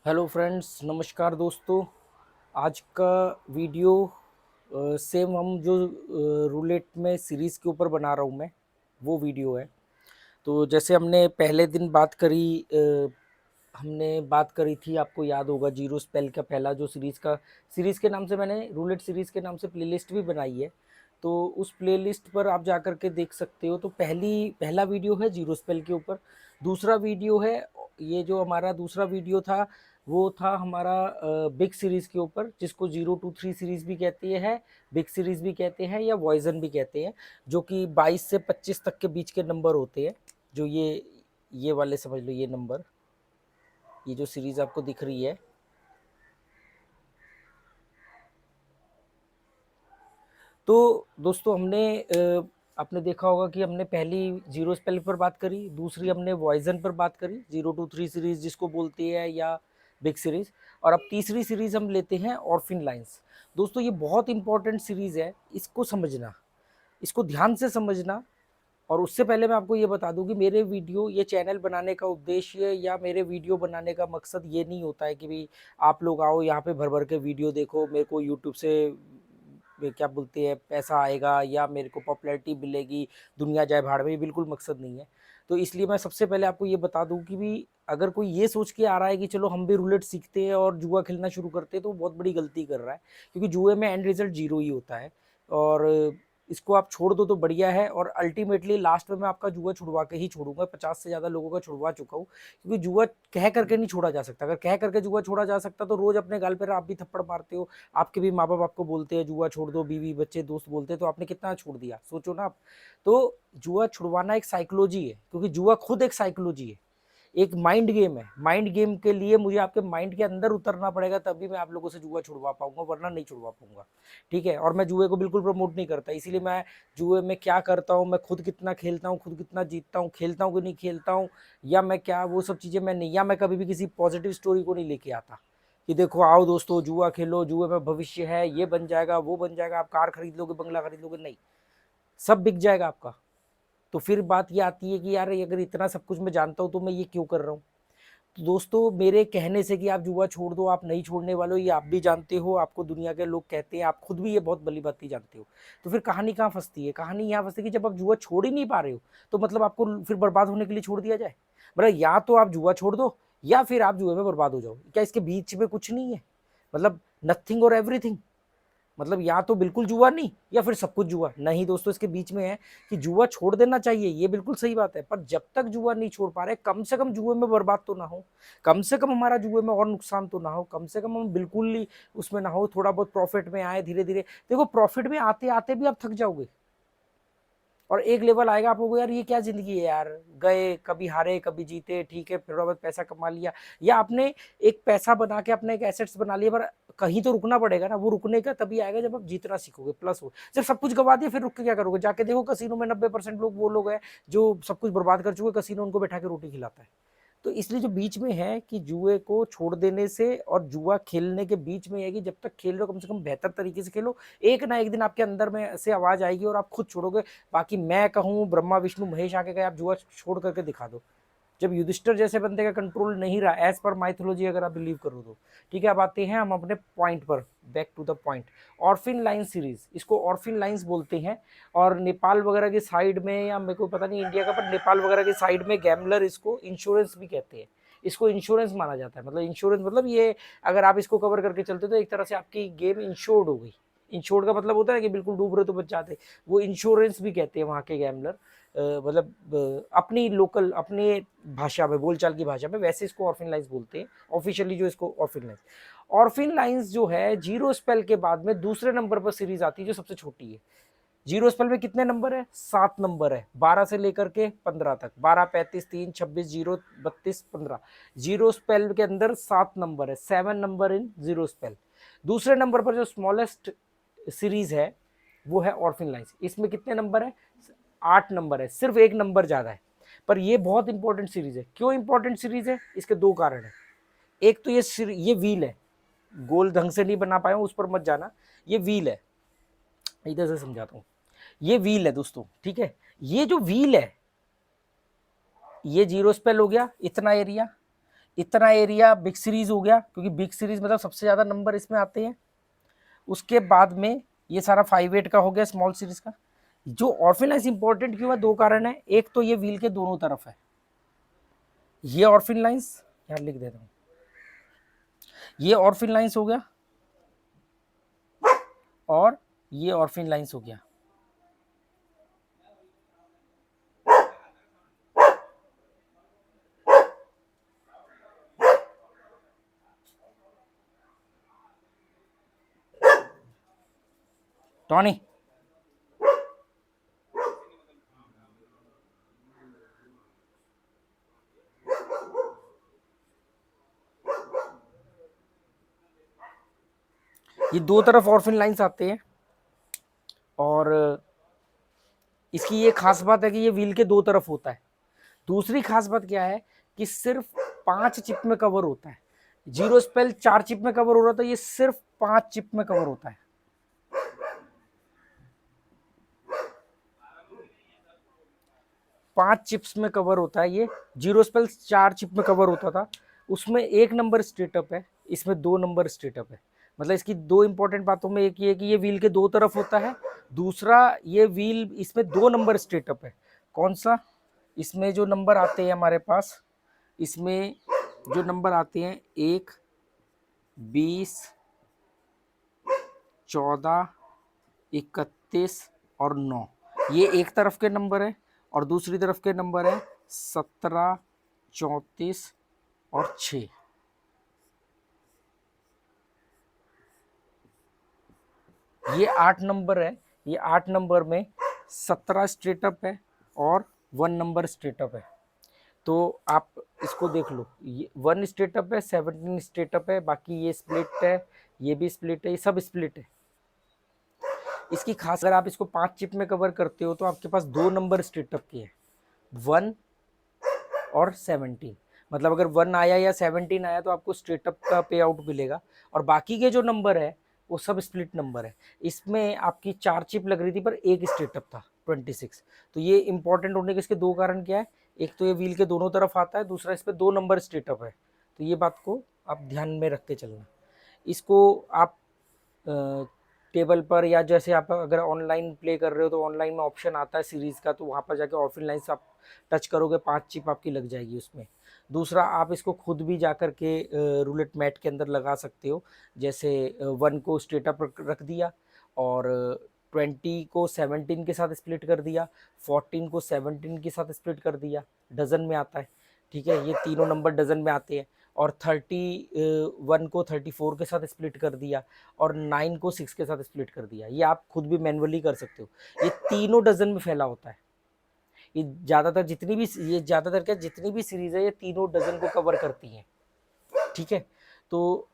Hello friends, नमस्कार दोस्तों। आज का वीडियो सेम हम जो रूलेट में सीरीज़ के ऊपर बना रहा हूँ मैं, वो वीडियो है। तो जैसे हमने पहले दिन बात करी, हमने बात करी थी, आपको याद होगा, जीरो स्पेल का पहला जो सीरीज़ के नाम से मैंने रूलेट सीरीज़ के नाम से प्लेलिस्ट भी बनाई है। तो उस प्लेलिस्ट पर आप जा कर के देख सकते हो। तो पहला वीडियो है जीरो स्पेल के ऊपर। दूसरा वीडियो है, ये जो हमारा दूसरा वीडियो था वो था हमारा बिग सीरीज़ के ऊपर, जिसको 0 to 3 सीरीज़ भी कहते हैं, बिग सीरीज़ भी कहते हैं या वॉइजन भी कहते हैं, जो कि 22 से 25 तक के बीच के नंबर होते हैं। जो ये वाले समझ लो, ये नंबर, ये जो सीरीज़ आपको दिख रही है। तो दोस्तों आपने देखा होगा कि हमने पहली जीरो स्पेल पर बात करी, दूसरी हमने वॉइजन पर बात करी, 0 to 3 सीरीज़ जिसको बोलती है, या बिग सीरीज़। और अब तीसरी सीरीज़ हम लेते हैं ऑर्फिन लाइंस। दोस्तों ये बहुत इंपॉर्टेंट सीरीज़ है, इसको समझना, इसको ध्यान से समझना। और उससे पहले मैं आपको ये बता दूं कि मेरे वीडियो, ये चैनल बनाने का उद्देश्य या मेरे वीडियो बनाने का मकसद ये नहीं होता है कि भाई आप लोग आओ यहाँ पे भर भर के वीडियो देखो, मेरे को यूट्यूब से क्या बोलते हैं पैसा आएगा या मेरे को पॉपुलैरिटी मिलेगी, दुनिया जाए भाड़ में, ये बिल्कुल मकसद नहीं है। तो इसलिए मैं सबसे पहले आपको ये बता दूं कि भी अगर कोई ये सोच के आ रहा है कि चलो हम भी रूलेट सीखते हैं और जुआ खेलना शुरू करते हैं, तो बहुत बड़ी गलती कर रहा है, क्योंकि जुए में एंड रिजल्ट जीरो ही होता है। और इसको आप छोड़ दो तो बढ़िया है। और अल्टीमेटली लास्ट में मैं आपका जुआ छुड़वा के ही छोड़ूंगा, 50 से ज़्यादा लोगों का छुड़वा चुका हूँ, क्योंकि जुआ कह करके नहीं छोड़ा जा सकता। अगर कह करके जुआ छोड़ा जा सकता तो रोज अपने गाल पर आप भी थप्पड़ मारते हो, आपके भी माँ बाप आपको बोलते हैं जुआ छोड़ दो, बीवी बच्चे दोस्त बोलते हैं, तो आपने कितना छोड़ दिया, सोचो ना आप। तो जुआ छुड़वाना एक साइकोलॉजी है, क्योंकि जुआ खुद एक साइकोलॉजी है, एक माइंड गेम है। माइंड गेम के लिए मुझे आपके माइंड के अंदर उतरना पड़ेगा, तभी मैं आप लोगों से जुआ छुड़वा पाऊंगा, वरना नहीं छुड़वा पाऊंगा। ठीक है। और मैं जुए को बिल्कुल प्रमोट नहीं करता, इसीलिए मैं जुए में क्या करता हूँ, मैं खुद कितना खेलता हूँ, खुद कितना जीतता हूँ, खेलता हूँ कि नहीं खेलता हूँ, या मैं क्या, वो सब चीज़ें मैं नहीं, या मैं कभी भी किसी पॉजिटिव स्टोरी को नहीं लेके आता कि देखो आओ दोस्तों जुआ खेलो, जुए में भविष्य है, ये बन जाएगा, वो बन जाएगा, आप कार खरीद लोगे, बंगला खरीद लोगे। नहीं, सब बिक जाएगा आपका। तो फिर बात ये आती है कि यार अगर इतना सब कुछ मैं जानता हूँ तो मैं ये क्यों कर रहा हूँ। तो दोस्तों मेरे कहने से कि आप जुआ छोड़ दो, आप नहीं छोड़ने वाले हो, ये आप भी जानते हो, आपको दुनिया के लोग कहते हैं, आप खुद भी ये बहुत भली बात जानते हो। तो फिर कहानी कहाँ फंसती है? कहानी यहाँ फंसती है कि जब आप जुआ छोड़ ही नहीं पा रहे हो, तो मतलब आपको फिर बर्बाद होने के लिए छोड़ दिया जाए? मतलब या तो आप जुआ छोड़ दो या फिर आप जुए में बर्बाद हो जाओ। क्या इसके बीच में कुछ नहीं है? मतलब नथिंग और एवरीथिंग। मतलब या तो बिल्कुल जुआ नहीं या फिर सब कुछ जुआ नहीं। दोस्तों इसके बीच में है कि जुआ छोड़ देना चाहिए, ये बिल्कुल सही बात है, पर जब तक जुआ नहीं छोड़ पा रहे, कम से कम जुए में बर्बाद तो ना हो, कम से कम हमारा जुए में और नुकसान तो ना हो, कम से कम हम बिल्कुल ही उसमें ना हो, थोड़ा बहुत प्रॉफिट में आए धीरे धीरे। देखो प्रॉफिट में आते आते भी आप थक जाओगे, और एक लेवल आएगा आपको यार ये क्या जिंदगी है यार, गए कभी हारे कभी जीते, ठीक है, फिर बहुत पैसा कमा लिया, या आपने एक पैसा बना के अपने एक एसेट्स बना लिया, पर कहीं तो रुकना पड़ेगा ना। वो रुकने का तभी आएगा जब आप जीतना सीखोगे, प्लस हो। जब सब कुछ गवा दिया फिर रुक के क्या करोगे? जाके देखो कसीनो में 90% लोग वो लोग हैं जो सब कुछ बर्बाद कर चुके, कसीनो उनको बैठा के रोटी खिलाता है। तो इसलिए जो बीच में है कि जुए को छोड़ देने से और जुआ खेलने के बीच में है कि जब तक खेल रहे हो कम से कम बेहतर तरीके से खेलो। एक ना एक दिन आपके अंदर में से आवाज आएगी और आप खुद छोड़ोगे। बाकी मैं कहूँ, ब्रह्मा विष्णु महेश आके कहे आप जुआ छोड़ करके दिखा दो। जब युधिष्ठिर जैसे बंदे का कंट्रोल नहीं रहा, एज पर माइथोलॉजी अगर आप बिलीव करो तो। ठीक है, अब आते हैं हम अपने पॉइंट पर, back to the point. Orphan line series, इसको ऑर्फिन लाइंस बोलते हैं। और नेपाल वगैरह के साइड में, या मेरे को पता नहीं इंडिया का, पर नेपाल वगैरह के साइड में गैमलर इसको इंश्योरेंस भी कहते हैं। इसको इंश्योरेंस माना जाता है। मतलब इंश्योरेंस मतलब ये, अगर आप इसको कवर करके चलते तो एक तरह से आपकी गेम इंश्योर्ड हो गई। इंश्योर्ड का मतलब होता है कि बिल्कुल डूब रहे तो बच जाते, वो इंश्योरेंस भी कहते हैं वहाँ के गैमलर। मतलब अपनी लोकल, अपने भाषा में, बोलचाल की भाषा में, वैसे इसको ऑर्फिन लाइंस बोलते हैं ऑफिशियली, जो इसको ऑर्फिन लाइंस। ऑर्फिन लाइंस जो है, जीरो स्पेल के बाद में दूसरे नंबर पर सीरीज आती है जो सबसे छोटी है। जीरो स्पेल में कितने नंबर है? 7 नंबर है, 12 से लेकर के 15 तक, 12, 35, 3, 26, 0, 32, 15। जीरो स्पेल के अंदर 7 नंबर है, 7 नंबर इन जीरो स्पेल। दूसरे नंबर पर जो स्मॉलेस्ट सीरीज है वो है ऑर्फिन लाइंस। इसमें कितने नंबर है? 8 नंबर है, सिर्फ एक नंबर ज्यादा है। पर ये बहुत इंपॉर्टेंट सीरीज है। क्यों इंपॉर्टेंट सीरीज है? इसके दो कारण है। एक तो ये व्हील है, गोल ढंग से नहीं बना पाया हूं, उस पर मत जाना। ये व्हील है, इधर से समझाता हूं। ये व्हील है दोस्तों, ठीक है। ये जो व्हील है, ये जीरो स्पेल हो गया इतना एरिया, इतना एरिया बिग सीरीज हो गया, क्योंकि बिग सीरीज मतलब सबसे ज़्यादा नंबर इसमें आते हैं। उसके बाद में ये सारा 5/8 का हो गया स्मॉल सीरीज का। जो ऑर्फिन लाइन्स इंपॉर्टेंट क्यों है, दो कारण है। एक तो ये व्हील के दोनों तरफ है, ये ऑर्फिन लाइन्स यहाँ लिख देता हूँ, ये ऑर्फिन लाइन्स हो गया और ये ऑर्फिन लाइन्स हो गया। टॉनी, ये दो तरफ ऑर्फिन लाइन्स आते हैं और इसकी ये खास बात है कि ये व्हील के दो तरफ होता है। दूसरी खास बात क्या है कि सिर्फ 5 चिप में कवर होता है। जीरो स्पेल 4 चिप में कवर हो रहा था, ये सिर्फ 5 चिप में कवर होता है। पांच चिप्स में कवर होता है। ये जीरो स्पेल 4 चिप में कवर होता था, उसमें 1 नंबर स्ट्रेटअप है, इसमें 2 नंबर स्ट्रेटअप है। मतलब इसकी दो इंपॉर्टेंट बातों में एक ये है कि ये व्हील के दो तरफ होता है, दूसरा ये व्हील इसमें 2 नंबर स्ट्रेटअप है। कौन सा? इसमें जो नंबर आते हैं हमारे पास, इसमें जो नंबर आते हैं 1, 20, 14, 31 और 9, ये एक तरफ के नंबर है और दूसरी तरफ के नंबर है 17, 34 और 6। ये 8 नंबर है। ये 8 नंबर में 17 स्ट्रेटअप है और 1 नंबर स्ट्रेटअप है। तो आप इसको देख लो, ये 1 स्ट्रेटअप है, 17 स्ट्रेटअप है, बाकी ये स्प्लिट है, ये भी स्प्लिट है, ये सब स्प्लिट है। इसकी खास, अगर आप इसको 5 चिप में कवर करते हो तो आपके पास 2 नंबर स्ट्रेटअप के हैं, 1 और 17। मतलब अगर 1 आया या 17 आया तो आपको स्ट्रेटअप का पे आउट मिलेगा, और बाकी के जो नंबर है वो सब स्प्लिट नंबर है। इसमें आपकी 4 चिप लग रही थी पर एक स्ट्रेटअप था 26। तो ये इंपॉर्टेंट होने के इसके दो कारण क्या है, एक तो ये व्हील के दोनों तरफ आता है, दूसरा इस पर 2 नंबर स्ट्रेटअप है। तो ये बात को आप ध्यान में रख के चलना। इसको आप टेबल पर, या जैसे आप अगर ऑनलाइन प्ले कर रहे हो तो ऑनलाइन में ऑप्शन आता है सीरीज़ का, तो वहाँ पर जाके ऑफलाइन लाइन्स आप टच करोगे, 5 चिप आपकी लग जाएगी उसमें। दूसरा, आप इसको खुद भी जा कर के रूलेट मैट के अंदर लगा सकते हो। जैसे 1 को स्ट्रेटअप रख दिया और 20 को 17 के साथ स्प्लिट कर दिया, 14 को 17 के साथ स्प्लिट कर दिया, डजन में आता है। ठीक है, ये तीनों नंबर डजन में आते हैं। और 31 को 34 के साथ स्प्लिट कर दिया और 9 को 6 के साथ स्प्लिट कर दिया। ये आप खुद भी मैनुअली कर सकते हो। ये तीनों डजन में फैला होता है। ये ज़्यादातर जितनी भी, ये ज़्यादातर क्या, जितनी भी सीरीज़ है ये तीनों डजन को कवर करती हैं। ठीक है, तो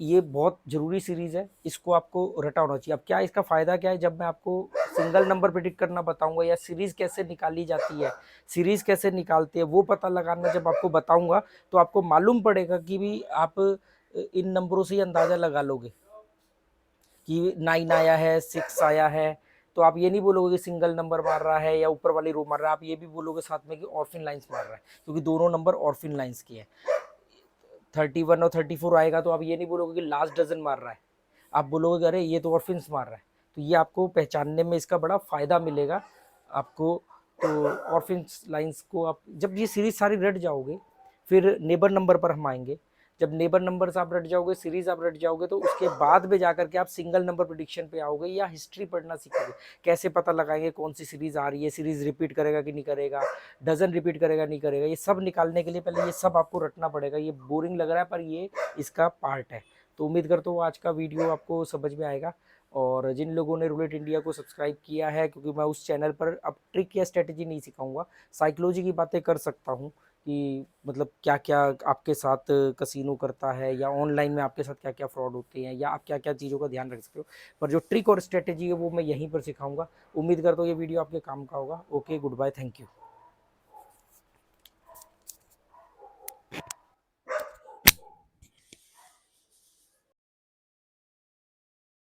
ये बहुत ज़रूरी सीरीज़ है, इसको आपको रटा होना चाहिए। अब क्या इसका फ़ायदा क्या है, जब मैं आपको सिंगल नंबर प्रेडिक्ट करना बताऊंगा या सीरीज़ कैसे निकाली जाती है, सीरीज़ कैसे निकालते हैं वो पता लगाना जब आपको बताऊंगा, तो आपको मालूम पड़ेगा कि भी आप इन नंबरों से ही अंदाज़ा लगा लोगे कि 9 आया है, 6 आया है। तो आप ये नहीं बोलोगे कि सिंगल नंबर मार रहा है या ऊपर वाली रो मार रहा है, आप ये भी बोलोगे साथ में कि ऑर्फिन लाइन्स मार रहा है, क्योंकि दोनों नंबर ऑर्फिन लाइन्स की है। 31 और 34 आएगा तो आप ये नहीं बोलोगे कि लास्ट डजन मार रहा है, आप बोलोगे अरे ये तो ऑर्फिन्स मार रहा है। तो ये आपको पहचानने में इसका बड़ा फ़ायदा मिलेगा आपको। तो ऑर्फिन्स लाइन्स को आप जब ये सीरीज़ सारी रट जाओगे, फिर नेबर नंबर पर हम आएंगे। जब नेबर नंबर्स आप रट जाओगे, सीरीज आप रट जाओगे, तो उसके बाद में जाकर के आप सिंगल नंबर प्रेडिक्शन पे आओगे या हिस्ट्री पढ़ना सीखोगे। कैसे पता लगाएंगे कौन सी सीरीज आ रही है, सीरीज रिपीट करेगा कि नहीं करेगा, डजन रिपीट करेगा नहीं करेगा, ये सब निकालने के लिए पहले ये सब आपको रटना पड़ेगा। ये बोरिंग लग रहा है पर ये इसका पार्ट है। तो उम्मीद करता हूँ आज का वीडियो आपको समझ में आएगा। और जिन लोगों ने रूलेट इंडिया को सब्सक्राइब किया है, क्योंकि मैं उस चैनल पर अब ट्रिक या स्ट्रेटेजी नहीं सिखाऊंगा, साइकोलॉजी की बातें कर सकता हूँ कि मतलब क्या क्या आपके साथ कसिनो करता है, या ऑनलाइन में आपके साथ क्या क्या फ्रॉड होते हैं, या आप क्या क्या चीज़ों का ध्यान रख सकते हो। पर जो ट्रिक और स्ट्रेटेजी है वो मैं यहीं पर सिखाऊंगा। उम्मीद करता हूँ ये वीडियो आपके काम का होगा। Okay, good bye, thank you.